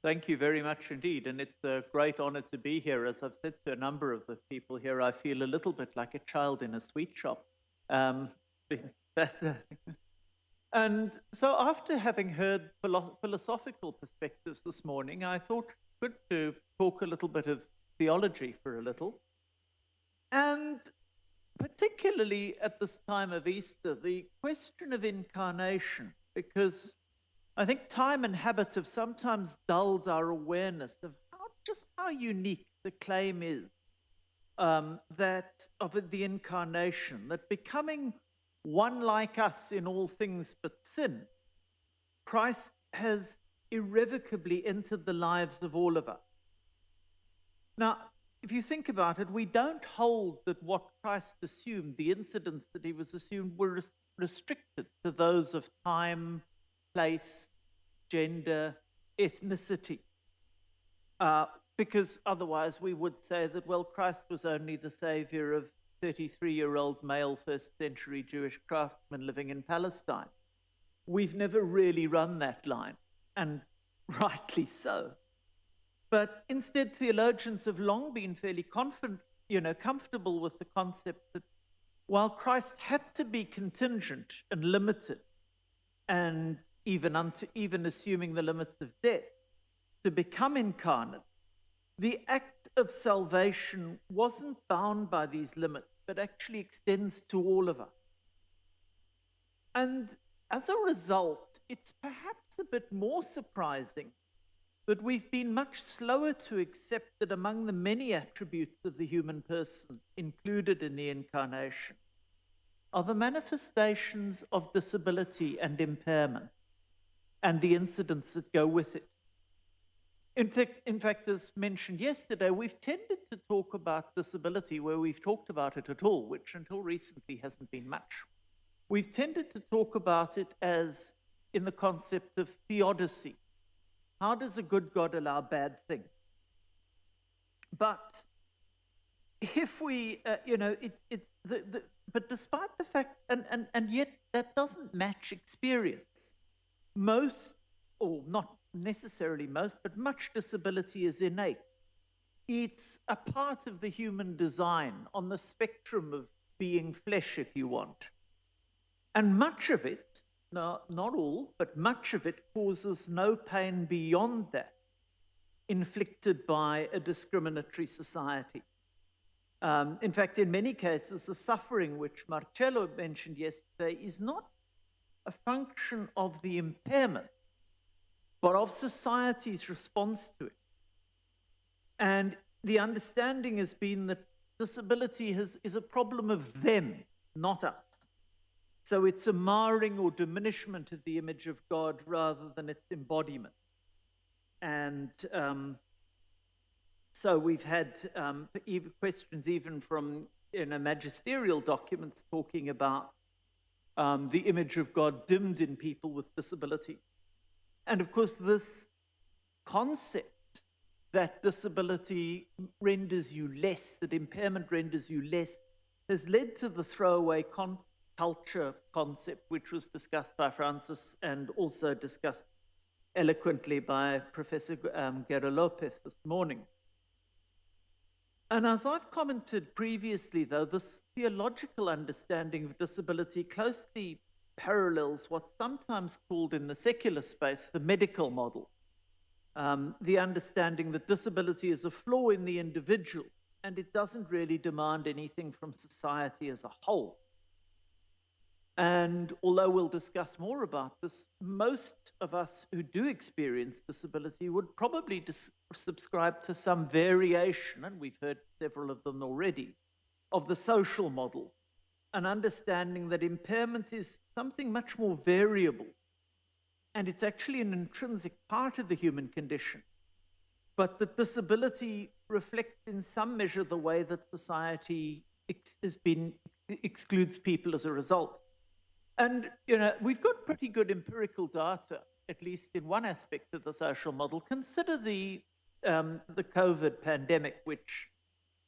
Thank you very much indeed. And it's a great honor to be here. As I've said to a number of the people here, I feel a little bit like a child in a sweet shop. Fascinating. And so after having heard philosophical perspectives this morning, I thought good to talk a little bit of theology for a little. And particularly at this time of Easter, the question of incarnation, because I think time and habit have sometimes dulled our awareness of just how unique the claim is that of the incarnation, that becoming one like us in all things but sin, Christ has irrevocably entered the lives of all of us. Now, if you think about it, we don't hold that what Christ assumed, the incidents that he was assumed, were restricted to those of time, place, gender, ethnicity. Because otherwise we would say that, well, Christ was only the savior of 33-year-old male first-century Jewish craftsman living in Palestine. We've never really run that line, and rightly so. But instead, theologians have long been fairly comfortable with the concept that while Christ had to be contingent and limited, and even assuming the limits of death, to become incarnate, the act of salvation wasn't bound by these limits, but actually extends to all of us. And as a result, it's perhaps a bit more surprising that we've been much slower to accept that among the many attributes of the human person included in the incarnation are the manifestations of disability and impairment and the incidents that go with it. In fact, as mentioned yesterday, we've tended to talk about disability where we've talked about it at all, which until recently hasn't been much. We've tended to talk about it as in the concept of theodicy. How does a good God allow bad things? But if we, but despite the fact, and yet that doesn't match experience. Most, or not necessarily most, but much disability is innate. It's a part of the human design on the spectrum of being flesh, if you want. And much of it, no, not all, but much of it causes no pain beyond that inflicted by a discriminatory society. In fact, in many cases, the suffering which Marcello mentioned yesterday is not a function of the impairment, but of society's response to it. And the understanding has been that disability is a problem of them, not us. So it's a marring or diminishment of the image of God rather than its embodiment. And so we've had questions even from magisterial documents talking about the image of God dimmed in people with disability. And of course, this concept that disability renders you less, that impairment renders you less, has led to the throwaway culture concept, which was discussed by Francis and also discussed eloquently by Professor Guerra Lopez this morning. And as I've commented previously, though, this theological understanding of disability closely parallels what's sometimes called in the secular space the medical model. The understanding that disability is a flaw in the individual and it doesn't really demand anything from society as a whole. And although we'll discuss more about this, most of us who do experience disability would probably subscribe to some variation, and we've heard several of them already, of the social model, an understanding that impairment is something much more variable, and it's actually an intrinsic part of the human condition, but that disability reflects in some measure the way that society excludes people as a result. And, we've got pretty good empirical data, at least in one aspect of the social model. Consider the COVID pandemic, which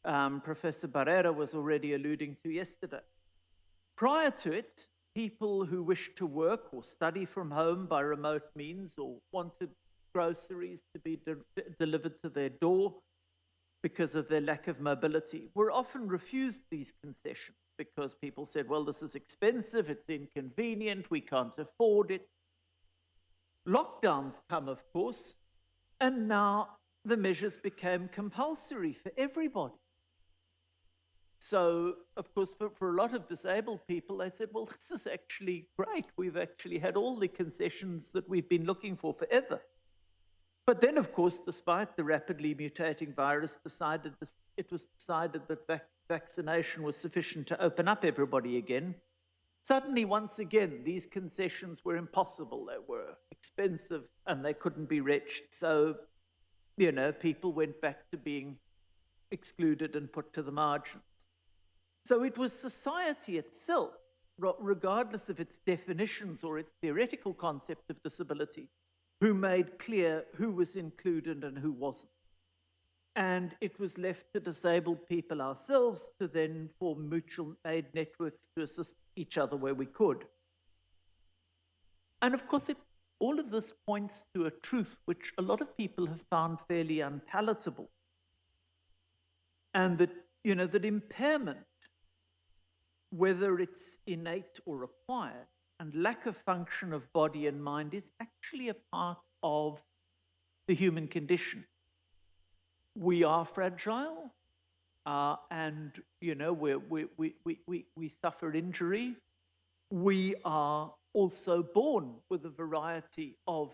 Professor Barrera was already alluding to yesterday. Prior to it, people who wished to work or study from home by remote means or wanted groceries to be delivered to their door because of their lack of mobility, were often refused these concessions because people said, well, this is expensive, it's inconvenient, we can't afford it. Lockdowns come, of course, and now the measures became compulsory for everybody. So, of course, for a lot of disabled people, they said, well, this is actually great. We've actually had all the concessions that we've been looking for forever. But then, of course, despite the rapidly mutating virus, it was decided that vaccination was sufficient to open up everybody again. Suddenly, once again, these concessions were impossible. They were expensive and they couldn't be reached. So, people went back to being excluded and put to the margins. So it was society itself, regardless of its definitions or its theoretical concept of disability, who made clear who was included and who wasn't. And it was left to disabled people ourselves to then form mutual aid networks to assist each other where we could. And of course, all of this points to a truth which a lot of people have found fairly unpalatable. And that, that impairment, whether it's innate or acquired, and lack of function of body and mind is actually a part of the human condition. We are fragile, and we suffer injury. We are also born with a variety of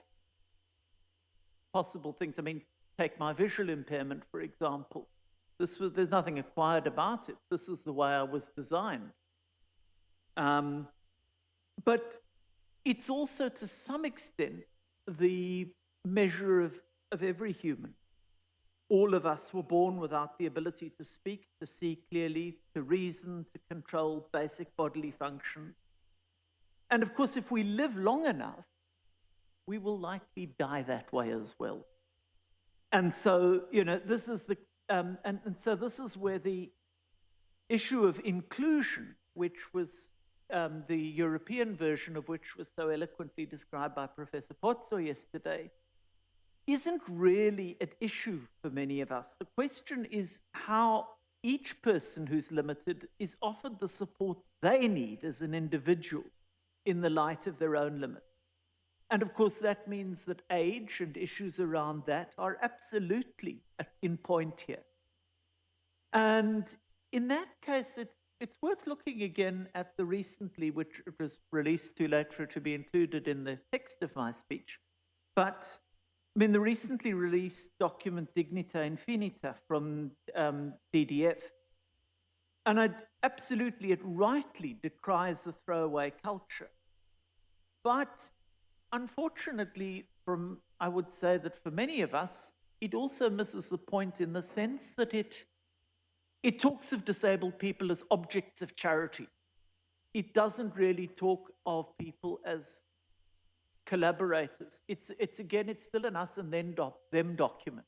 possible things. I mean, take my visual impairment, for example. There's nothing acquired about it. This is the way I was designed. But it's also, to some extent, the measure of every human. All of us were born without the ability to speak, to see clearly, to reason, to control basic bodily functions. And of course, if we live long enough, we will likely die that way as well. And so, this is so this is where the issue of inclusion, which was the European version of which was so eloquently described by Professor Pozzo yesterday, isn't really an issue for many of us. The question is how each person who's limited is offered the support they need as an individual in the light of their own limits. And of course, that means that age and issues around that are absolutely in point here. And in that case, it's worth looking again at the recently, which was released too late for it to be included in the text of my speech, but I mean, the recently released document Dignita Infinita from DDF. And it rightly decries the throwaway culture. But unfortunately, I would say that for many of us, it also misses the point in the sense that it talks of disabled people as objects of charity. It doesn't really talk of people as collaborators. It's still an us and them document.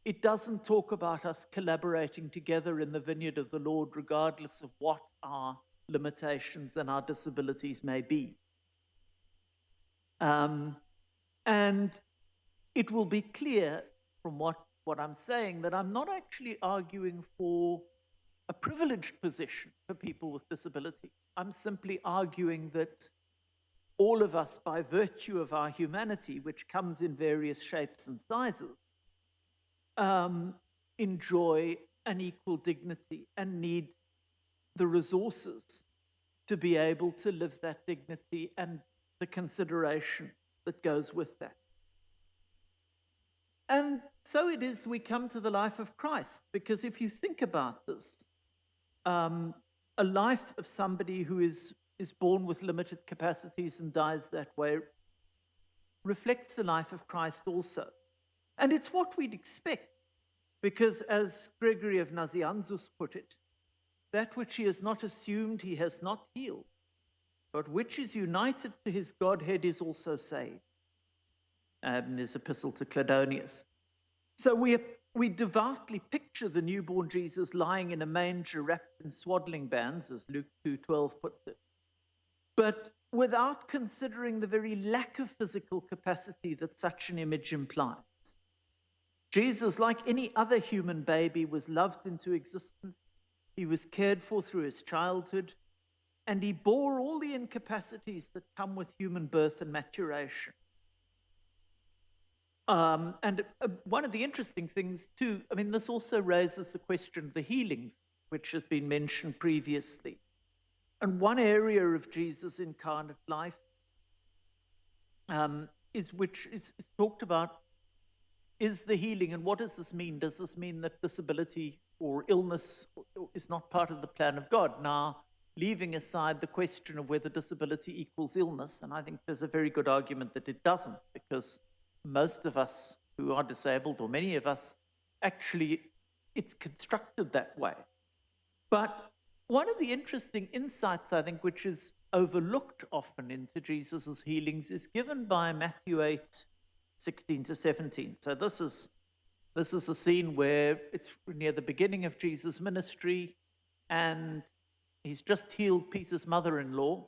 It doesn't talk about us collaborating together in the vineyard of the Lord, regardless of what our limitations and our disabilities may be. And it will be clear from what I'm saying that I'm not actually arguing for a privileged position for people with disability. I'm simply arguing that all of us, by virtue of our humanity, which comes in various shapes and sizes, enjoy an equal dignity and need the resources to be able to live that dignity and the consideration that goes with that. And so it is we come to the life of Christ, because if you think about this, a life of somebody who is born with limited capacities and dies that way reflects the life of Christ also. And it's what we'd expect, because as Gregory of Nazianzus put it, that which he has not assumed he has not healed, but which is united to his Godhead is also saved. In his epistle to Cladonius. So we devoutly picture the newborn Jesus lying in a manger wrapped in swaddling bands, as Luke 2:12 puts it. But without considering the very lack of physical capacity that such an image implies. Jesus, like any other human baby, was loved into existence. He was cared for through his childhood, and he bore all the incapacities that come with human birth and maturation. And one of the interesting things, too, I mean, this also raises the question of the healings, which has been mentioned previously. And one area of Jesus' incarnate life is talked about is the healing. And what does this mean? Does this mean that disability or illness is not part of the plan of God? Now, leaving aside the question of whether disability equals illness, and I think there's a very good argument that it doesn't, because most of us who are disabled, or many of us, actually, it's constructed that way. But one of the interesting insights, I think, which is overlooked often into Jesus' healings, is given by Matthew 8:16 to 17. So this is a scene where it's near the beginning of Jesus' ministry, and he's just healed Peter's mother-in-law.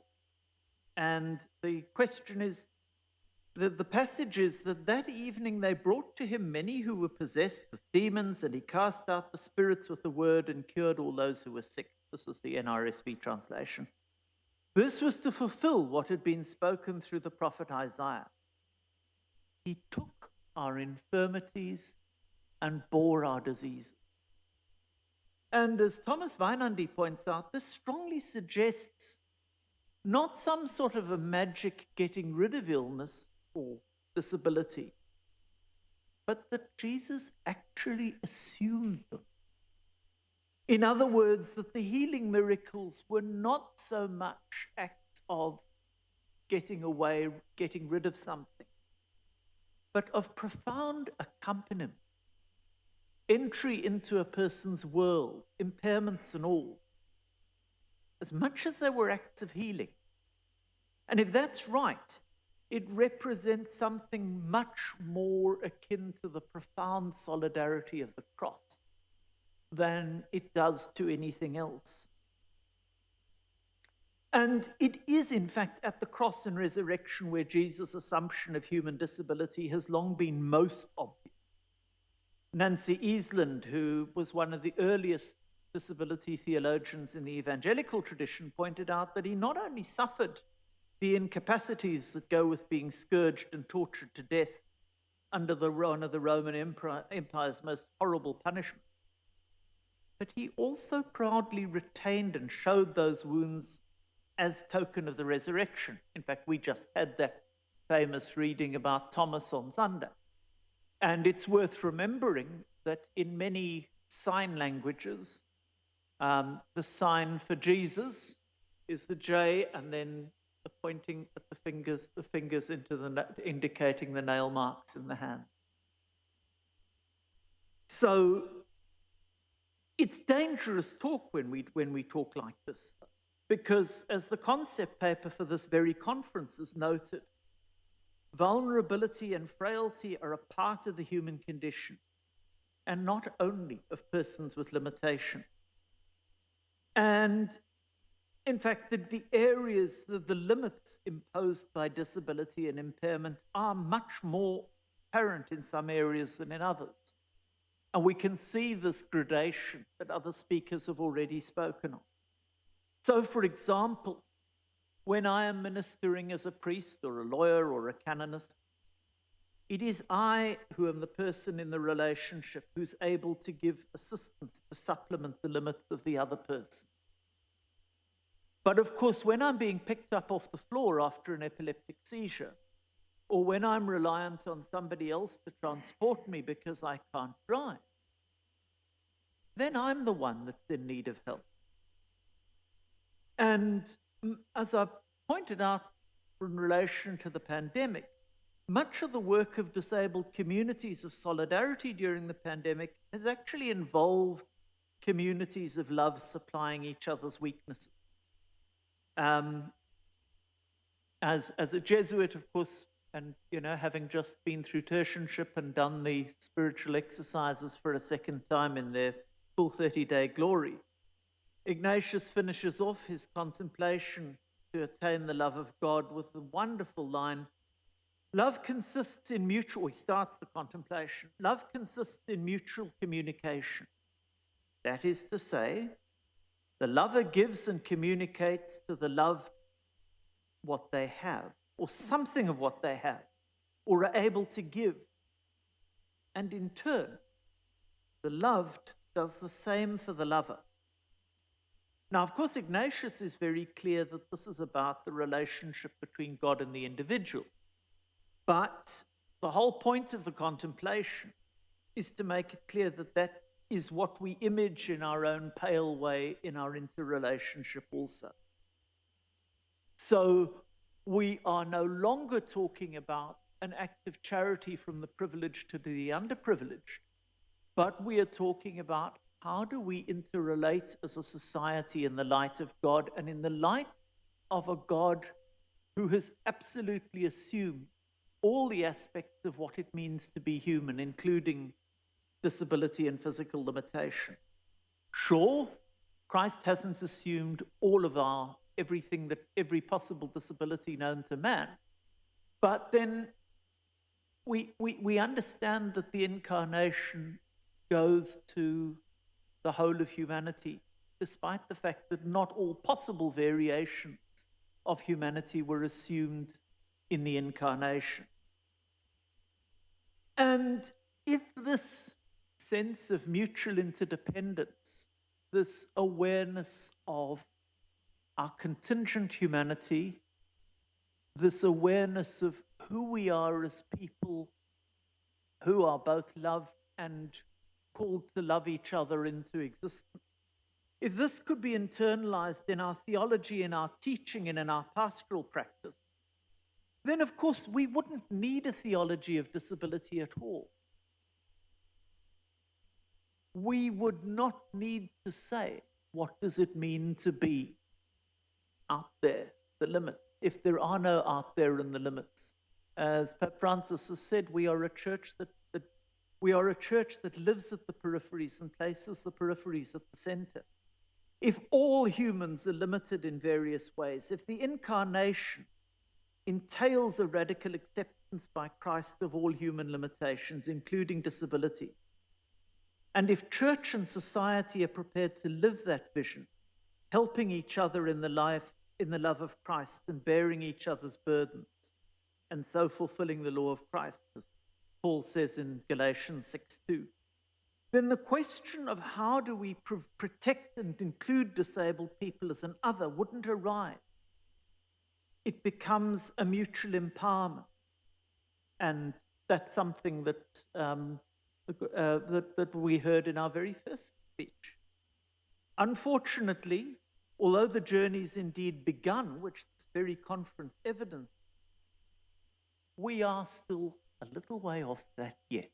And the question is, the passage is that evening they brought to him many who were possessed with demons, and he cast out the spirits with the word and cured all those who were sick. This is the NRSV translation. This was to fulfill what had been spoken through the prophet Isaiah. He took our infirmities and bore our diseases. And as Thomas Weinandy points out, this strongly suggests not some sort of a magic getting rid of illness or disability, but that Jesus actually assumed them. In other words, that the healing miracles were not so much acts of getting rid of something, but of profound accompaniment, entry into a person's world, impairments and all, as much as they were acts of healing. And if that's right, it represents something much more akin to the profound solidarity of the cross than it does to anything else. And it is, in fact, at the cross and resurrection where Jesus' assumption of human disability has long been most obvious. Nancy Easland, who was one of the earliest disability theologians in the evangelical tradition, pointed out that he not only suffered the incapacities that go with being scourged and tortured to death under one of the Roman Empire's most horrible punishments, but he also proudly retained and showed those wounds as token of the resurrection. In fact, we just had that famous reading about Thomas on Sunday. And it's worth remembering that in many sign languages, the sign for Jesus is the J, and then the pointing at the fingers into indicating the nail marks in the hand. So it's dangerous talk when we talk like this, because as the concept paper for this very conference has noted, vulnerability and frailty are a part of the human condition, and not only of persons with limitation. And in fact, the areas, the limits imposed by disability and impairment are much more apparent in some areas than in others. And we can see this gradation that other speakers have already spoken of. So, for example, when I am ministering as a priest or a lawyer or a canonist, it is I who am the person in the relationship who's able to give assistance to supplement the limits of the other person. But of course, when I'm being picked up off the floor after an epileptic seizure, or when I'm reliant on somebody else to transport me because I can't drive, then I'm the one that's in need of help. And as I pointed out in relation to the pandemic, much of the work of disabled communities of solidarity during the pandemic has actually involved communities of love supplying each other's weaknesses. As a Jesuit, of course, and having just been through tertianship and done the spiritual exercises for a second time in their full 30-day glory, Ignatius finishes off his contemplation to attain the love of God with the wonderful line, love consists in mutual, he starts the contemplation, love consists in mutual communication. That is to say, the lover gives and communicates to the loved what they have, or something of what they have, or are able to give. And in turn, the loved does the same for the lover. Now, of course, Ignatius is very clear that this is about the relationship between God and the individual. But the whole point of the contemplation is to make it clear that that is what we image in our own pale way in our interrelationship also. So we are no longer talking about an act of charity from the privileged to the underprivileged, but we are talking about how do we interrelate as a society in the light of God and in the light of a God who has absolutely assumed all the aspects of what it means to be human, including disability and physical limitation. Sure, Christ hasn't assumed all of every possible disability known to man, but then we understand that the incarnation goes to the whole of humanity, despite the fact that not all possible variations of humanity were assumed in the incarnation. And if this sense of mutual interdependence, this awareness of our contingent humanity, this awareness of who we are as people who are both loved and called to love each other into existence, if this could be internalized in our theology, in our teaching, and in our pastoral practice, then of course we wouldn't need a theology of disability at all. We would not need to say, what does it mean to be out there, the limit, if there are no out there in the limits. As Pope Francis has said, we are a church that lives at the peripheries and places the peripheries at the center. If all humans are limited in various ways, if the incarnation entails a radical acceptance by Christ of all human limitations, including disability, and if church and society are prepared to live that vision, helping each other in the love of Christ and bearing each other's burdens, and so fulfilling the law of Christ, as Paul says in Galatians 6:2, then the question of how do we protect and include disabled people as an other wouldn't arise. It becomes a mutual empowerment. And that's something that that we heard in our very first speech. Unfortunately, although the journey's indeed begun, which this very conference evidenced, we are still a little way off that yet.